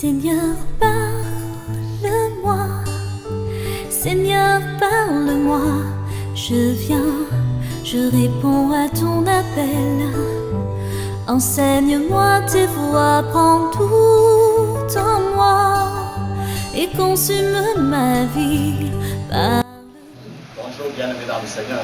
Seigneur, parle-moi. Seigneur, parle-moi. Je viens, je réponds à ton appel. Enseigne-moi tes voies, prends tout en moi et consume ma vie. Bonjour, bien-aimés dans le Seigneur.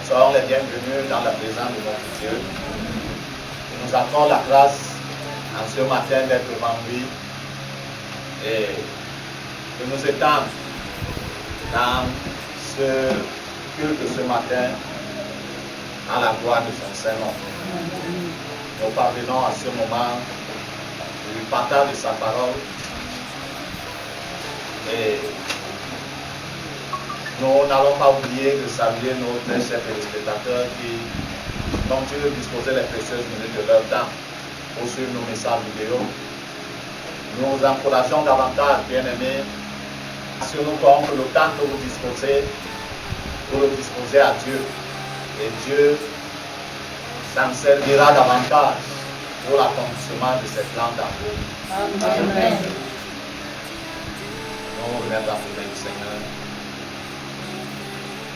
Soyons les bienvenus dans la présence de notre Dieu. Il nous accorde la grâce en ce matin d'être devant lui et de nous étendre dans ce culte ce matin à la gloire de son Saint-Nom. Nous parvenons à ce moment du partage de sa parole et nous n'allons pas oublier de saluer nos très chers téléspectateurs qui, dont Dieu disposait les précieuses minutes de leur temps pour suivre nos messages vidéo. Nous encourageons davantage, bien-aimés, assurez-nous que le temps que vous disposez, vous le disposez à Dieu. Et Dieu s'en servira davantage pour l'accomplissement de cette plans dans vous. Amen. Nous remercions la du Seigneur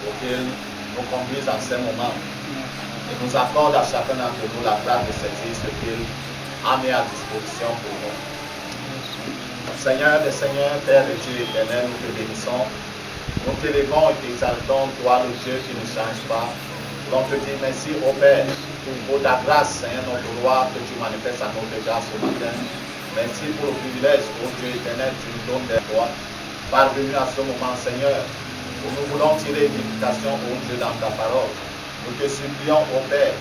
pour qu'il nous conduise en ces moments et nous accorde à chacun d'entre nous la grâce de saisir ce qu'il a mis à disposition pour nous. Seigneur des Seigneurs, Père de Dieu éternel, nous te bénissons. Nous t'élevons et t'exaltons, toi le Dieu qui ne change pas. On te dit merci au Père pour ta grâce, Seigneur, notre roi, que tu manifestes à notre égard ce matin. Merci pour le privilège, ô Dieu éternel, tu nous donnes des droits. Parvenu à ce moment, Seigneur, où nous voulons tirer une invitation, ô Dieu, dans ta parole. Nous te supplions, ô Père,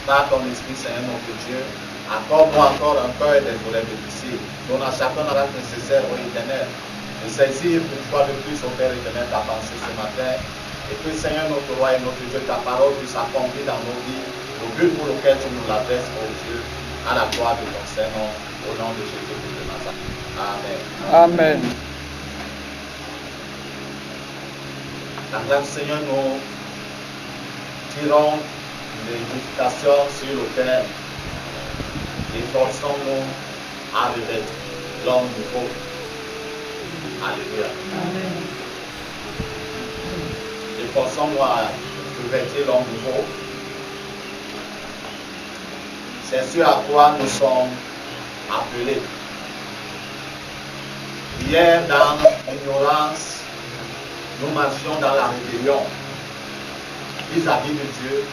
par ton esprit, Seigneur, notre Dieu, accorde-moi encore un cœur et des oreilles difficiles. Donne à chacun la grâce nécessaire, ô éternel, de saisir une fois de plus, ô Père éternel, ta pensée ce matin. Et que, Seigneur, notre roi et notre Dieu, ta parole puisse accomplir dans nos vies le but pour lequel tu nous l'adresses, ô Dieu, à la gloire de ton Saint-Nom, au nom de Jésus-Christ de Nazareth. Amen. Amen. La grâce du Seigneur, nous tirons l'éducation sur le thème. Efforçons-nous à revêtir l'homme nouveau. Alléluia. Amen. Efforçons-nous à revêtir l'homme nouveau. C'est ce à quoi nous sommes appelés. Hier, dans l'ignorance, nous marchions dans la rébellion vis-à-vis de Dieu,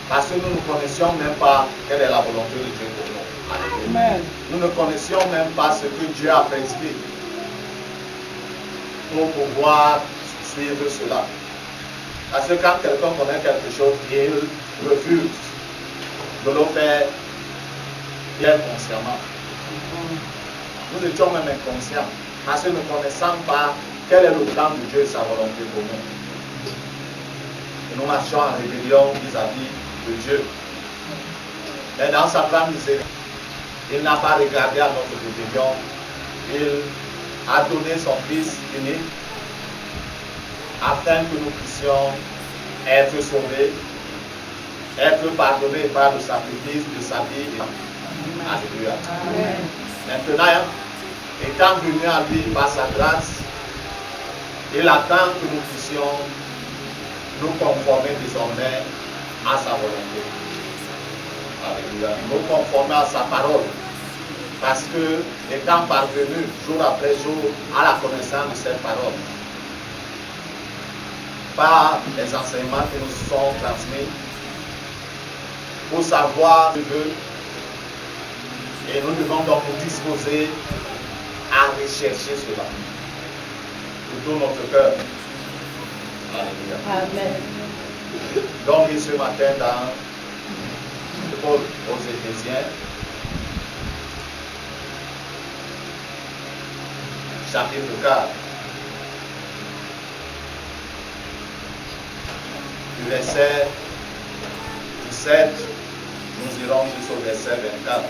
parce que nous ne connaissions même pas quelle est la volonté de Dieu pour nous. Alléluia. Amen. Nous ne connaissions même pas ce que Dieu a prescrit pour pouvoir suivre cela. Parce que quand quelqu'un connaît quelque chose, il refuse de le faire bien consciemment. Nous étions même inconscients, parce que nous ne connaissons pas quel est le plan de Dieu et sa volonté pour nous. Et nous marchons en rébellion vis-à-vis de Dieu. Mais dans sa grande miséricorde, il n'a pas regardé à notre rébellion. Il a donné son Fils unique afin que nous puissions être sauvés, être pardonnés par le sacrifice de sa vie. Alléluia. Amen. Maintenant, étant venu à lui par sa grâce, il attend que nous puissions nous conformer désormais à sa volonté. Alléluia. Nous conformer à sa parole. Parce que, étant parvenu jour après jour à la connaissance de cette parole, par les enseignements qui nous sont transmis, pour savoir ce que Dieu veut, et nous devons donc nous disposer à rechercher cela de tout notre cœur. Alléluia. Amen. Donc, ce matin, dans le Paul aux Éphésiens, chapitre 4, du verset 17, nous irons jusqu'au verset 24.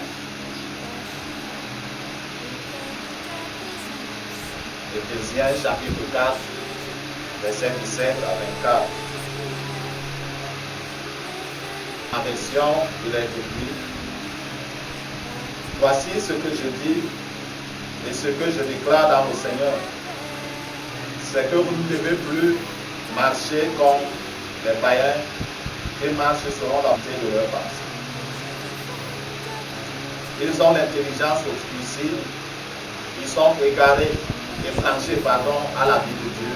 Éphésiens chapitre 4, verset 17 à 24. Ma version, il est écrit voici ce que je dis et ce que je déclare dans le Seigneur. C'est que vous ne devez plus marcher comme les païens qui marchent selon la volonté de leur pensée. Ils ont l'intelligence obscurcie, ils sont égarés, étrangers, à la vie de Dieu,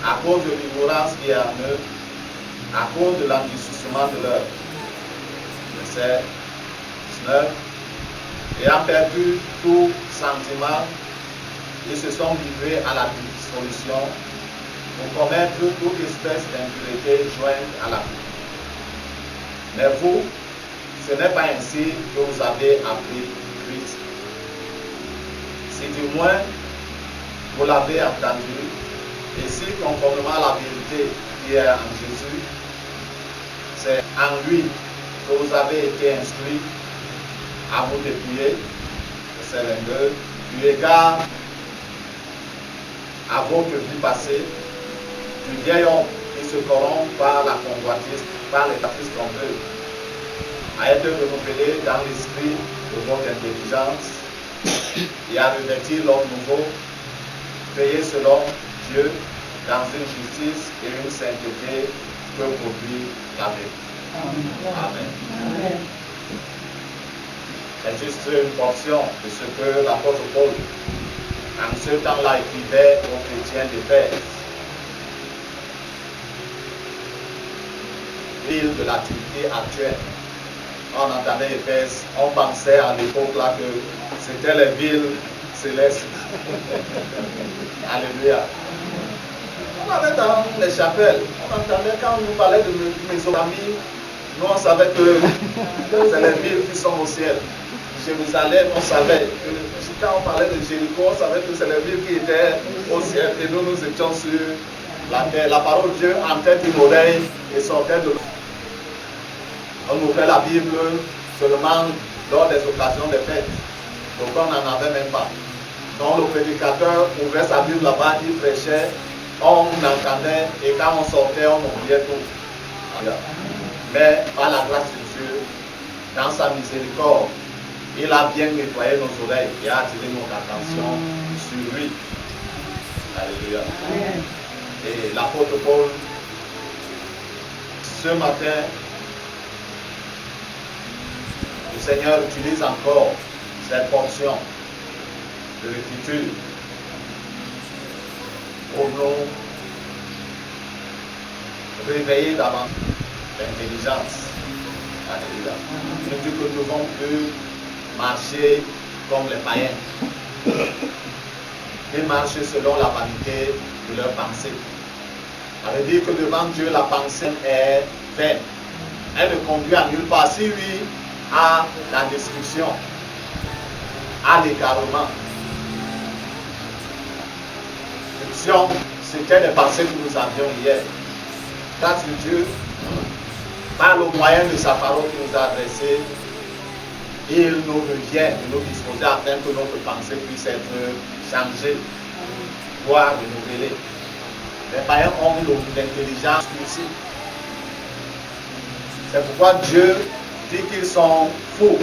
à cause de l'ignorance qui est en eux, à cause de l'endurcissement de leur. Verset 19. Ayant perdu tout sentiment, ils se sont livrés à la dissolution pour commettre toute espèce d'impureté jointe à la vie. Mais vous, ce n'est pas ainsi que vous avez appris Christ. Si du moins vous l'avez entendu, et si conformément à la vérité qui est en Jésus, c'est en lui que vous avez été instruits à vous dépouiller, verset 22, du égard à votre vie passée, du vieil homme qui se corrompt par la convoitise, par les caprices trompeurs, à être renouvelé dans l'esprit de votre intelligence et à revêtir l'homme nouveau, créé selon Dieu dans une justice et une sainteté que produit la vérité. Amen. Amen. C'est juste une portion de ce que l'apôtre Paul, en ce temps-là, écrivait aux chrétiens d'Éphèse. Ville de l'activité actuelle. On entendait Éphèse, on pensait à l'époque là que c'était les villes célestes. Alléluia. On avait dans les chapelles, on entendait quand on nous parlait de Mésopotamie, nous on savait que c'est les villes qui sont au ciel. Jérusalem, on savait que quand on parlait de Jéricho, on savait que c'est les villes qui étaient au ciel et nous, nous étions sur la terre. La parole de Dieu entrait une oreille et sortait de l'autre. On ouvrait la Bible seulement lors des occasions des fêtes. Donc on n'en avait même pas. Donc le prédicateur ouvrait sa Bible là-bas, il prêchait, on entendait et quand on sortait, on oubliait tout. Mais par la grâce de Dieu, dans sa miséricorde, il a bien nettoyé nos oreilles et a attiré notre attention sur lui. Alléluia. Et l'apôtre Paul, ce matin, le Seigneur utilise encore cette portion de l'écriture pour nous réveiller davantage l'intelligence. Alléluia. Il nous dit que nous devons plus marcher comme les païens. Ils marchent selon la vanité de leur pensée. Ça veut dire que devant Dieu, la pensée est vaine. Elle ne conduit à nulle part. Si lui a la destruction, a l'égarement. C'était les pensées que nous avions hier. Grâce de Dieu, par le moyen de sa parole qu'il nous a adressée, il nous revient de nous disposer afin que notre pensée puisse être changée, voire renouvelée. Les païens ont l'intelligence aussi. C'est pourquoi Dieu dit qu'ils sont fous.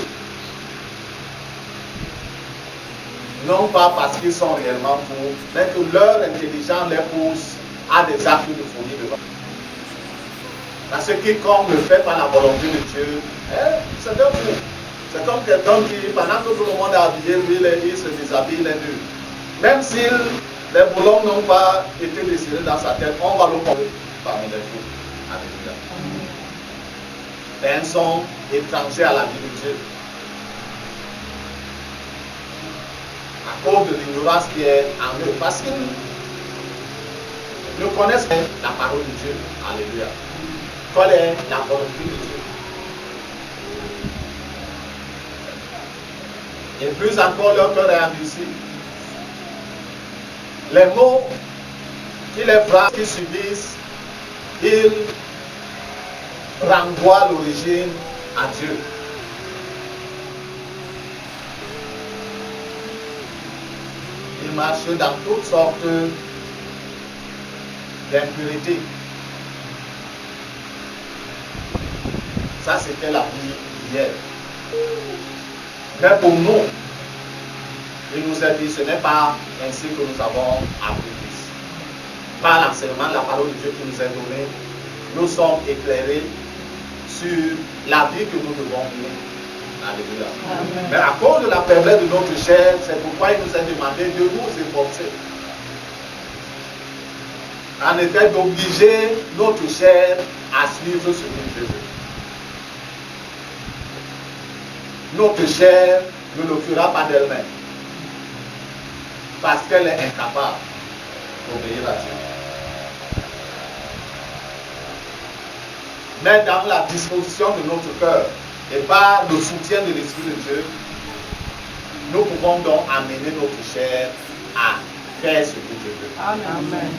Non pas parce qu'ils sont réellement fous, mais que leur intelligence les pousse à des actes de folie devant. Parce que quiconque le fait par la volonté de Dieu, c'est un fou. C'est comme quelqu'un qui, pendant que tout le monde est habillé, lui, il se déshabille les deux. Même si les boulons n'ont pas été décidés dans sa tête, on va le prendre parmi les fous. Alléluia. Mais ils sont étrangers à la vie de Dieu. À cause de l'ignorance qui est en eux. Parce qu'ils ne connaissent pas la parole de Dieu. Alléluia. Quelle est la volonté de Dieu? Et plus encore, leur cœur est endurci. Les mots qui les frappent, qui subissent, ils renvoient l'origine à Dieu. Ils marchent dans toutes sortes d'impuretés. Ça, c'était la vie hier. Mais pour nous, il nous a dit, ce n'est pas ainsi que nous avons appris Christ. Par l'enseignement de la parole de Dieu qui nous est donnée, nous sommes éclairés sur la vie que nous devons vivre. Alléluia. Amen. Mais à cause de la faiblesse de notre chair, c'est pourquoi il nous a demandé de nous efforcer. En effet, d'obliger notre chair à suivre ce que Dieu veut. Notre chair ne le fera pas d'elle-même. Parce qu'elle est incapable d'obéir à Dieu. Mais dans la disposition de notre cœur et par le soutien de l'Esprit de Dieu, nous pouvons donc amener notre chair à faire ce que Dieu veut. Amen.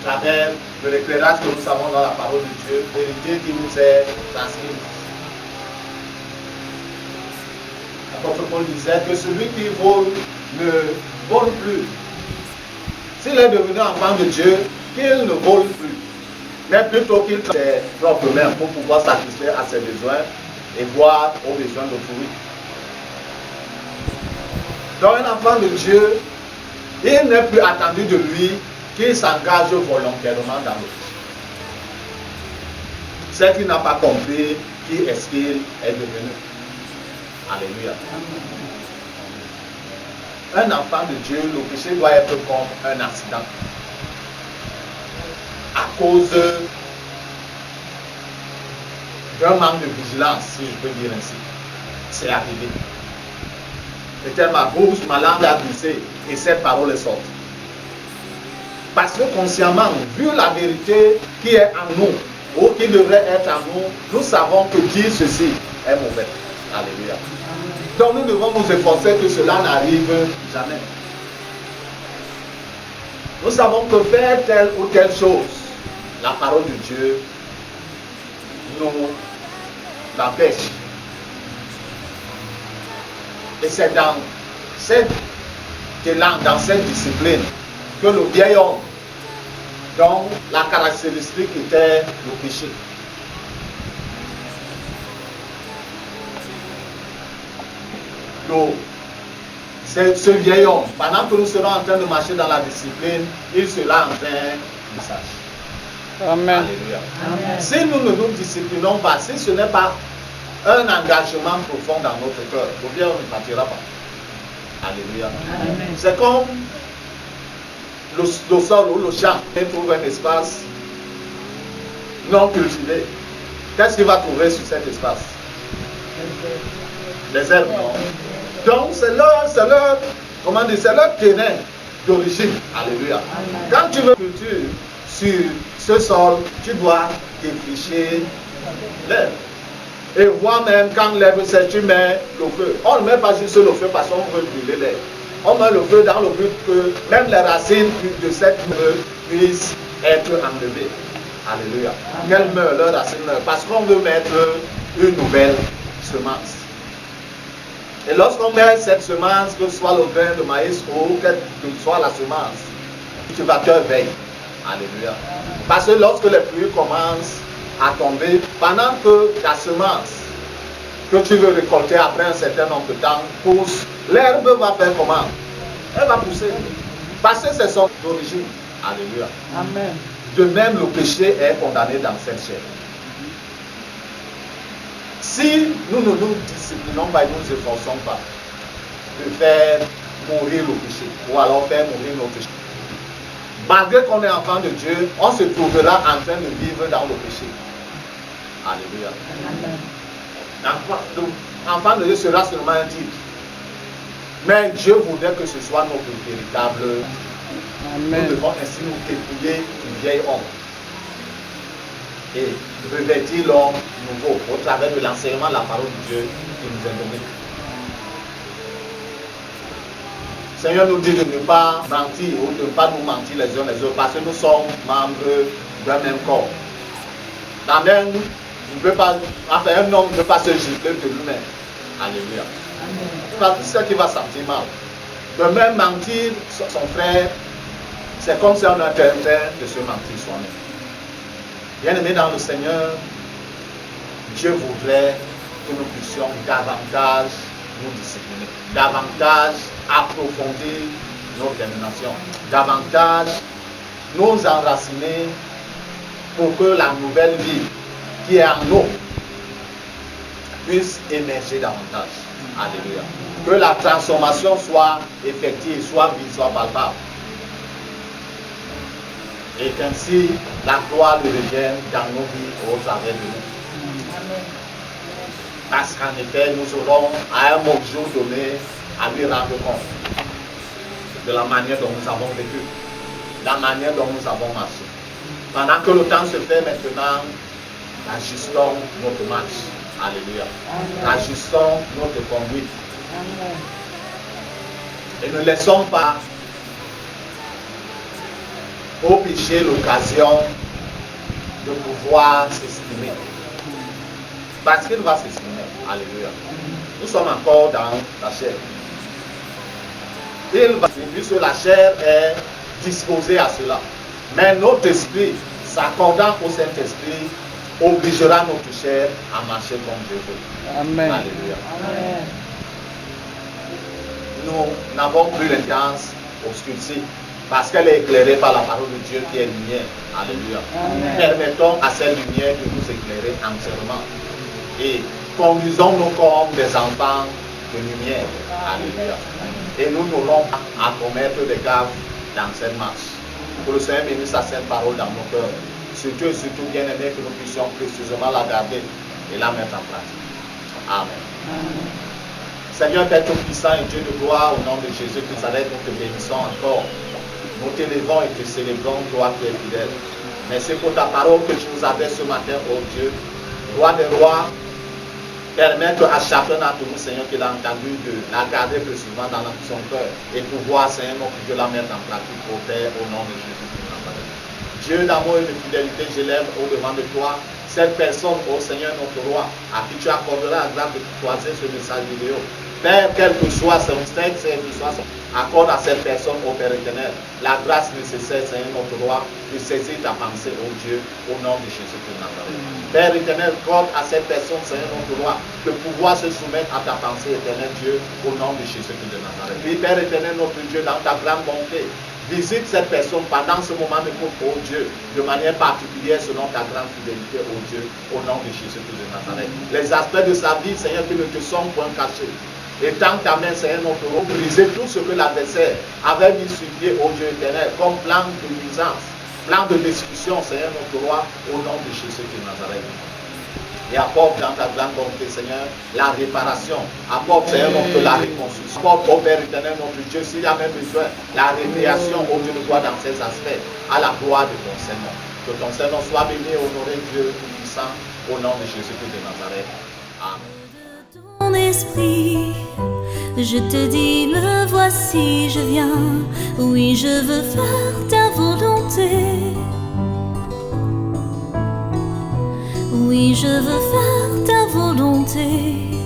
À travers de l'éclairage que nous avons dans la parole de Dieu, vérité qui nous est transmise. L'apôtre Paul disait que celui qui vole ne vole plus. S'il est devenu enfant de Dieu, qu'il ne vole plus, mais plutôt qu'il fasse ses propres mains pour pouvoir satisfaire à ses besoins et voir aux besoins d'autrui. Donc un enfant de Dieu, il n'est plus attendu de lui qu'il s'engage volontairement dans le péché. C'est qu'il n'a pas compris qui est-ce qu'il est devenu. Alléluia. Un enfant de Dieu, le péché doit être comme un accident. À cause d'un manque de vigilance, si je peux dire ainsi. C'est arrivé. C'était ma bouche, ma langue a glissé et cette parole est sortie. Parce que consciemment, vu la vérité qui est en nous, ou qui devrait être en nous, nous savons que dire ceci est mauvais. Alléluia. Donc nous devons nous efforcer que cela n'arrive jamais. Nous savons que faire telle ou telle chose, la parole de Dieu nous l'empêche. Et c'est dans cette élan, dans cette discipline, que le vieil homme, dont la caractéristique était le péché. C'est ce vieil homme, pendant que nous serons en train de marcher dans la discipline, il sera en train de s'agir. Amen. Alléluia. Amen. Si nous ne nous disciplinons pas, si ce n'est pas un engagement profond dans notre cœur, le vieil homme ne partira pas. Alléluia. C'est comme le sol ou le champ qui trouve un espace non cultivé. Qu'est-ce qu'il va trouver sur cet espace? Les herbes, non? Donc c'est leur terrain d'origine. Alléluia. Quand tu veux culture sur ce sol, tu dois défricher l'herbe. Et voir même quand l'herbe sèche, tu mets le feu. On ne met pas juste le feu parce qu'on veut brûler l'herbe. On met le feu dans le but que même les racines de cette herbe puissent être enlevées. Alléluia. Qu'elles meurent, leurs racines meurent. Parce qu'on veut mettre une nouvelle semence. Et lorsqu'on met cette semence, que ce soit le grain de maïs ou que ce soit la semence, le cultivateur veille. Alléluia. Parce que lorsque les pluies commencent à tomber, pendant que la semence que tu veux récolter après un certain nombre de temps pousse, l'herbe va faire comment? Elle va pousser. Parce que c'est son origine. Alléluia. Amen. De même, le péché est condamné dans cette chair. Si nous ne nous disciplinons pas et nous ne nous efforçons pas de faire mourir le péché, ou alors faire mourir nos péchés, malgré qu'on est enfant de Dieu, on se trouvera en train de vivre dans le péché. Alléluia. Enfant de Dieu sera seulement un titre. Mais Dieu voudrait que ce soit notre véritable. Amen. Nous devons ainsi nous dépouiller du vieil homme et revêtir l'homme nouveau au travers de l'enseignement de la parole de Dieu qui nous est donné. Le Seigneur nous dit de ne pas mentir ou de ne pas nous mentir les uns les autres parce que nous sommes membres d'un même corps. La même ne peut pas, enfin un homme ne peut pas se gifler de lui-même. Alléluia. Parce que c'est ce qui va sentir mal. De même mentir son frère, c'est comme si on était en train de se mentir soi-même. Bien-aimé dans le Seigneur, Dieu voudrait que nous puissions davantage nous discipliner, davantage approfondir nos déterminations, davantage nous enraciner pour que la nouvelle vie qui est en nous puisse émerger davantage. Alléluia. Que la transformation soit effective, soit visible, soit palpable. Et qu'ainsi la gloire revienne dans nos vies au travers de nous. Amen. Parce qu'en effet, nous aurons à un jour donné à lui rendre compte de la manière dont nous avons vécu, la manière dont nous avons marché. Pendant que le temps se fait maintenant, ajustons notre marche. Alléluia. Ajustons notre conduite. Amen. Et ne laissons pas au péché l'occasion de pouvoir s'exprimer. Parce qu'il va s'exprimer. Alléluia. Nous sommes encore dans la chair. Il va puisque la chair est disposée à cela. Mais notre esprit, s'accordant au Saint-Esprit, obligera notre chair à marcher comme Dieu veut. Amen. Alléluia. Amen. Nous n'avons plus l'intelligence obscurcie parce qu'elle est éclairée par la parole de Dieu qui est lumière. Alléluia. Amen. Permettons à cette lumière de nous éclairer entièrement. Et conduisons-nous comme des enfants de lumière. Alléluia. Et nous n'aurons pas à commettre des gaffes dans cette marche. Que le Seigneur bénisse sa sainte parole dans nos cœurs. Surtout et surtout, bien aimé, que nous puissions précieusement la garder et la mettre en pratique. Amen. Seigneur Père Tout-Puissant et Dieu de gloire, au nom de Jésus de Nazareth, nous te bénissons encore. Nous t'élevons et te célébrons, toi qui es fidèle. Merci pour ta parole que tu nous avais ce matin, oh Dieu. Roi des rois, permettre à chacun d'entre nous, Seigneur, qui l'a entendu, de la garder précisément dans son cœur et pouvoir, Seigneur, notre Dieu, la mettre en pratique, au Père, au nom de Jésus de Nazareth. Dieu d'amour et de fidélité, j'élève au-devant de toi cette personne, ô Seigneur, notre roi, à qui tu accorderas la grâce de croiser ce message vidéo. Père, quel que soit son texte, quel que soit son... accorde à cette personne, ô Père éternel, la grâce nécessaire, Seigneur, notre roi, de saisir ta pensée, ô Dieu, au nom de Jésus de Nazareth. Père éternel, accorde à cette personne, Seigneur, notre roi, de pouvoir se soumettre à ta pensée, éternel Dieu, au nom de Jésus de Nazareth. Oui, Père éternel, notre Dieu, dans ta grande bonté, visite cette personne pendant ce moment de coupe, oh Dieu, de manière particulière selon ta grande fidélité, oh Dieu, au nom de Jésus de Nazareth. Les aspects de sa vie, Seigneur, qui ne te sont point cachés. Et tant ta main, Seigneur, notre roi, briser tout ce que l'adversaire avait mis sur pied, oh Dieu éternel, comme plan de nuisance, plan de destruction, Seigneur, notre roi, au nom de Jésus de Nazareth. Et apporte dans ta grande bonté, Seigneur, la réparation. Apporte, Seigneur, notre la reconstruction. Apporte, ô Père éternel, notre Dieu, s'il y a même besoin, la récréation, ô Dieu de toi, dans ces aspects, à la gloire de ton Seigneur. Que ton Seigneur soit béni et honoré, Dieu tout-puissant, au nom de Jésus-Christ de Nazareth. Amen. Ton esprit, je te dis, me voici, je viens. Oui, je veux faire ta volonté. Oui, je veux faire ta volonté.